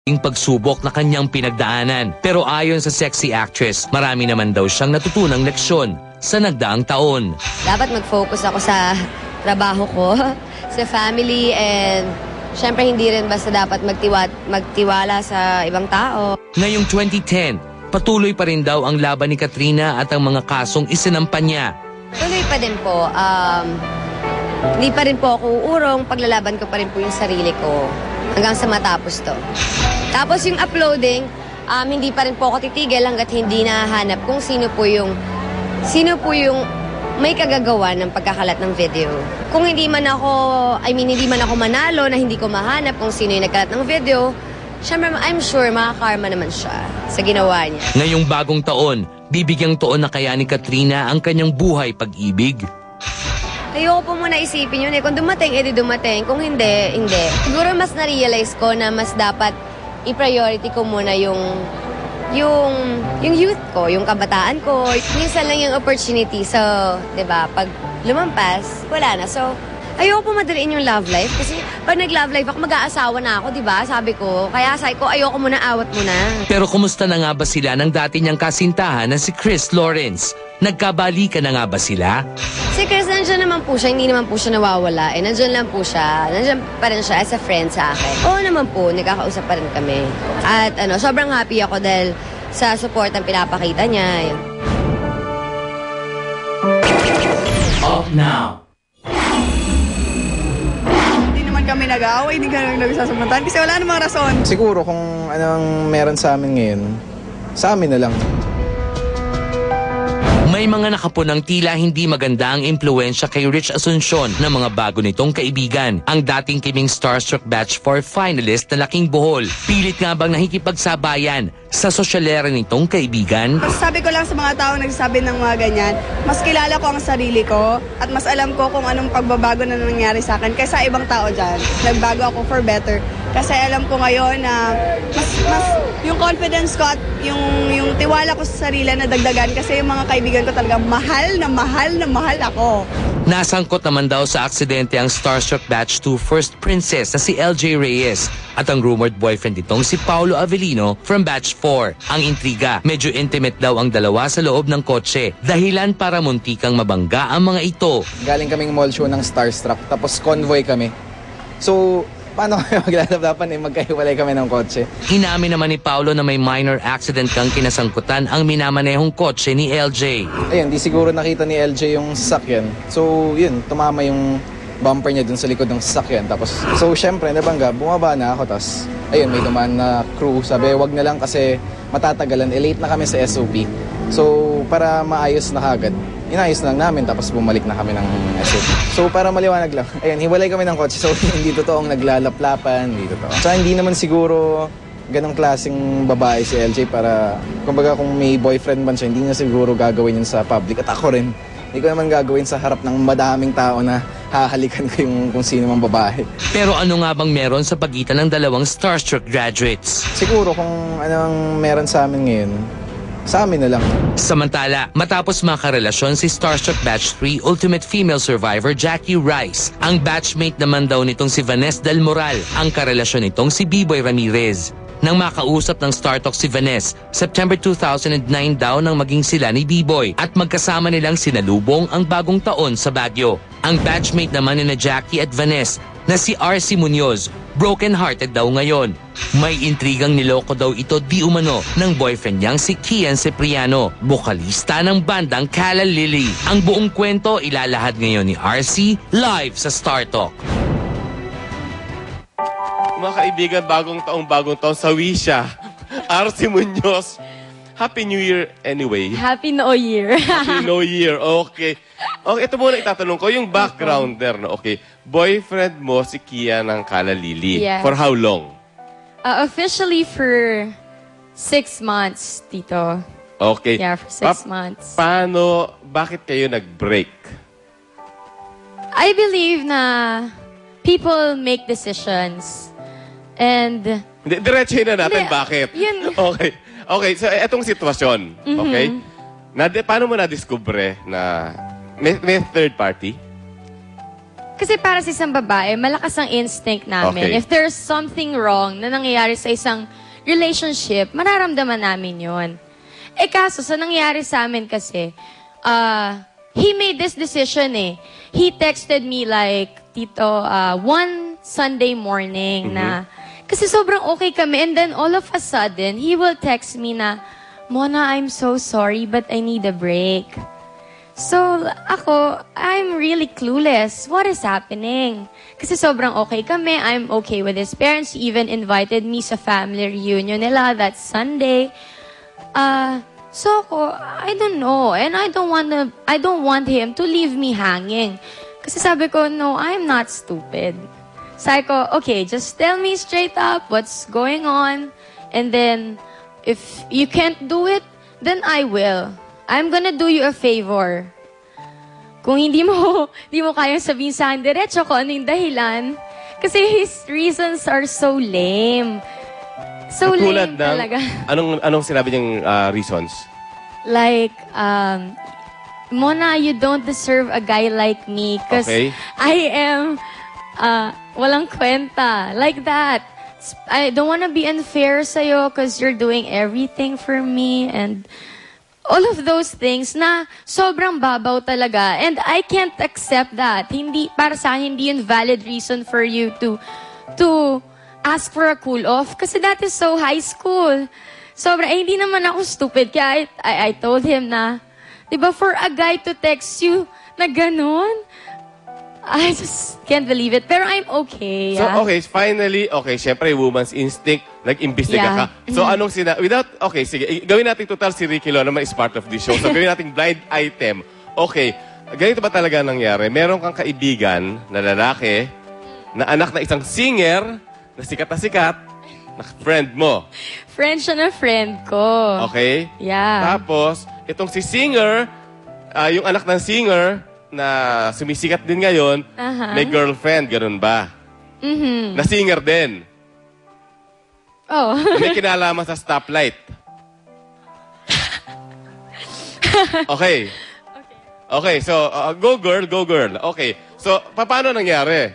Yung pagsubok na kanyang pinagdaanan. Pero ayon sa sexy actress, marami naman daw siyang natutunang leksyon sa nagdaang taon. Dapat mag-focus ako sa trabaho ko, sa family, and syempre hindi rin basta dapat magtiwala sa ibang tao. Ngayong 2010, patuloy pa rin daw ang laban ni Katrina at ang mga kasong isinampa niya. Tuloy pa din po. Hindi pa rin po ako uurong. Paglalaban ko pa rin po yung sarili ko hanggang sa matapos to. Tapos yung uploading, hindi pa rin po ako titigil hanggat hindi nahanap kung sino po yung may kagagawa ng pagkakalat ng video. Kung hindi man ako manalo na hindi ko mahanap kung sino yung nagkalat ng video, syempre, I'm sure makakarma naman siya sa ginawa niya. Ngayong bagong taon, bibigyang tuon na kaya ni Katrina ang kanyang buhay pag-ibig? Ayoko po muna isipin yun eh. Kung dumating, edi dumating. Kung hindi, hindi. Siguro mas na-realize ko na mas dapat i-priority ko muna yung youth ko, yung kabataan ko. Minsan lang yung opportunity. So, 'di ba, pag lumampas, wala na. So, ayoko po madaliin yung love life kasi pag nag-love life ako, mag-aasawa na ako, 'di ba? Sabi ko. Kaya sabi ko, ayoko muna, awat muna. Pero kumusta na nga ba sila ng dati niyang kasintahan na si Chris Lawrence? Nagkabalikan na nga ba sila? Si Chris, nandiyan naman po siya, hindi naman po siya nawawala. Nandiyan lang po siya. Nandiyan pa rin siya as a friend sa akin. Oo naman po, nagkakausap pa rin kami. At sobrang happy ako dahil sa support ang pinapakita niya. Up now. Hindi naman kami nag-aaway, hindi kami nagsasamantahan kasi wala namang rason. Siguro kung anong meron sa amin ngayon, sa amin na lang. May mga nakapunang tila hindi maganda ang impluensya kay Rich Asuncion ng mga bago nitong kaibigan. Ang dating Kiming Starstruck Batch 4 finalist na Laking Bohol. Pilit nga bang nakikipagsabayan sa sosyalera nitong kaibigan? Sabi ko lang sa mga tao nagsasabi ng mga ganyan, mas kilala ko ang sarili ko at mas alam ko kung anong pagbabago na nangyari sa akin kaysa ibang tao dyan. Nagbago ako for better. Kasi alam ko ngayon na mas yung confidence ko at yung tiwala ko sa sarili na dagdagan kasi yung mga kaibigan ko talaga mahal na mahal ako. Nasangkot naman daw sa aksidente ang Starstruck Batch 2 First Princess na si LJ Reyes at ang rumored boyfriend nitong si Paolo Avellino from Batch 4. Ang intriga, medyo intimate daw ang dalawa sa loob ng kotse. Dahilan para muntikang mabangga ang mga ito. Galing kaming mall show ng Starstruck, tapos convoy kami. So, paano kami maglalaban magkahiwalay kami ng kotse? Inamin naman ni Paolo na may minor accident kang kinasangkutan ang minamanehong kotse ni LJ. Ayun, di siguro nakita ni LJ yung sasakyan. So, yun, tumama yung bumper niya dun sa likod ng sasakyan. Tapos, so, syempre, nabangga, bumaba na ako. Tapos, ayun, may dumaan na crew. Sabi, wag na lang kasi matatagalan. Late na kami sa SOP. So, para maayos na kagad, inayos na lang namin tapos bumalik na kami ng SOP. So, para maliwanag lang, ayun, hiwalay kami ng kotse. So, hindi totoong naglalaplapan, hindi totoo. So, hindi naman siguro ganong klaseng babae si LJ para, kumbaga kung may boyfriend man siya, hindi niya siguro gagawin yun sa public. At ako rin, hindi ko naman gagawin sa harap ng madaming tao na hahalikan ko yung kung sino mang babae. Pero ano nga bang meron sa pagitan ng dalawang Starstruck graduates? Siguro kung anong meron sa amin ngayon, sa amin na lang. Samantala, matapos makarelasyon si Starstruck Batch 3 Ultimate Female Survivor Jackie Rice, ang batchmate naman daw nitong si Vanessa Del Moral, ang karelasyon nitong si B-Boy Ramirez. Nang makausap ng StarTalk si Vanessa, September 2009 daw nang maging sila ni B-Boy at magkasama nilang sinalubong ang bagong taon sa Baguio. Ang batchmate naman ni na Jackie at Vanessa na si RC Munoz, broken-hearted daw ngayon. May intrigang niloko daw ito di umano ng boyfriend niyang si Kian Cipriano, bokalista ng bandang Calla Lily. Ang buong kwento ilalahad ngayon ni RC live sa StarTalk. Mga kaibigan, bagong taon sa Wisha. RC Munoz. Happy New Year anyway. Happy New Year. Happy New Year, okay. Okay, ito muna itatanong ko, yung backgrounder, no? Okay, boyfriend mo si Kia ng Calla Lily. Yes. For how long? Officially for 6 months, Tito. Okay. Yeah, for 6 months. Bakit kayo nag-break? I believe na people make decisions. And Diretsuhin na natin Hindi, bakit. yun. Okay. Okay, so etong sitwasyon, okay? Paano mo na-discover na may third party? Kasi para sa isang babae, malakas ang instinct namin. Okay. If there's something wrong na nangyayari sa isang relationship, mararamdaman namin yon. Eh kaso, sa nangyari sa amin kasi, he made this decision eh. He texted me like, Tito, one Sunday morning na, kasi sobrang okay kami. And then all of a sudden, he will text me na, Mona, I'm so sorry, but I need a break. So, ako, I'm really clueless. What is happening? Kasi sobrang okay kami. I'm okay with his parents. He even invited me sa family reunion nila that Sunday. So ako, I don't know. And I don't want him to leave me hanging. Kasi sabi ko, no, I'm not stupid. Sabi ko, okay, just tell me straight up what's going on. And then, if you can't do it, then I will. I'm gonna do you a favor. Kung hindi mo kayang sabihin sa akin diretso kung ano yung dahilan. Kasi his reasons are so lame. So lame talaga. Anong sinabi niyang reasons? Like, Mona, you don't deserve a guy like me because I am walang kwenta. Like that. I don't want to be unfair sa'yo because you're doing everything for me and all of those things na sobrang babaw talaga. And I can't accept that. Para sa akin, hindi yun valid reason for you to ask for a cool off. Kasi that is so high school. Hindi naman ako stupid. Kaya I told him na, diba, for a guy to text you na ganun, I just can't believe it. Pero I'm okay. So, okay, finally, syempre, woman's instinct, nag-imbestiga ka. So, anong sige, gawin natin total si Ricky Lo naman is part of this show. So, gawin natin blind item. Okay, ganito ba talaga nangyari? Meron kang kaibigan na lalaki, na anak na isang singer, na sikat, na friend mo. Friend siya na friend ko. Okay? Yeah. Tapos, itong si singer, yung anak ng singer, na sumisikat din ngayon, may girlfriend, ganun ba? Na singer din. Oh. May kinalaman sa stoplight. Okay. Okay, so, go girl, go girl. Okay, so, paano nangyari?